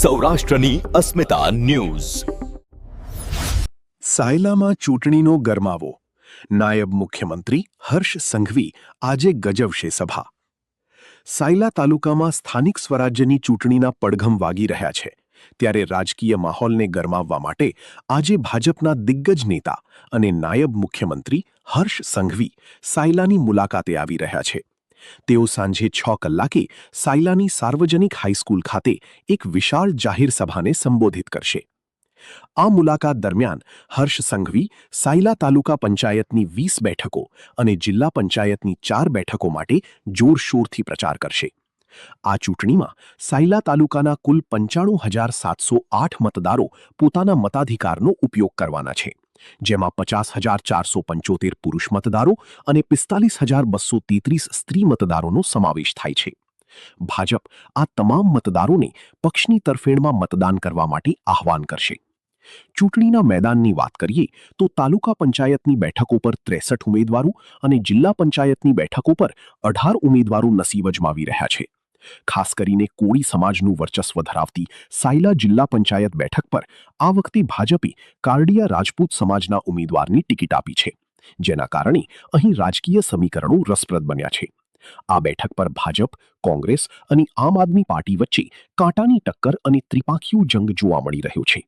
સૌરાષ્ટ્રની અસ્મિતા ન્યૂઝ. સાયલામાં ચૂંટણીનો ગરમાવો. નાયબ મુખ્યમંત્રી હર્ષ સંઘવી આજે ગજવશે સભા. સાયલા તાલુકામાં સ્થાનિક સ્વરાજ્યની ચૂંટણીના પડઘમ વાગી રહ્યા છે. ત્યારે રાજકીય માહોલને ગરમાવવા માટે આજે ભાજપના દિગ્ગજ નેતા અને નાયબ મુખ્યમંત્રી હર્ષ સંઘવી સાયલાની મુલાકાતે આવી રહ્યા છે. તેઓ સાંજે 6 કલાકે સાયલાની સાર્વજનિક હાઈસ્કૂલ ખાતે એક વિશાળ જાહેર સભાને સંબોધિત કરશે. આ મુલાકાત દરમિયાન હર્ષ સંઘવી સાયલા તાલુકા પંચાયતની 20 બેઠકો અને જિલ્લા પંચાયતની 4 બેઠકો માટે જોરશોરથી પ્રચાર કરશે. આ ચૂંટણીમાં સાયલા તાલુકાના કુલ 95,708 મતદારો પોતાના મતાધિકારનો ઉપયોગ કરવાના છે, જેમાં 50,475 પુરુષ મતદારો અને 45,233 સ્ત્રી મતદારોનો સમાવેશ થાય છે. ભાજપ આ તમામ મતદારોને પક્ષની તરફેણમાં મતદાન કરવા માટે આહવાન કરશે. ચૂંટણીના મેદાનની વાત કરીએ તો તાલુકા પંચાયતની બેઠકો પર 63 ઉમેદવારો અને જિલ્લા પંચાયતની બેઠકો પર 18 ઉમેદવારો નસીબ અજમાવી રહ્યા છે. ખાસ કરીને કોળી સમાજનું વર્ચસ્વ ધરાવતી સાયલા જિલ્લા પંચાયત બેઠક પર આ વખતે ભાજપે કારડિયા રાજપૂત સમાજના ઉમેદવારની ટિકિટ આપી છે, જેના કારણે અહીં રાજકીય સમીકરણો રસપ્રદ બન્યા છે. આ બેઠક પર ભાજપ, કોંગ્રેસ અને આમ આદમી પાર્ટી વચ્ચે કાંટાની ટક્કર અને ત્રિપાંખીયો જંગ જોવા મળી રહ્યો છે.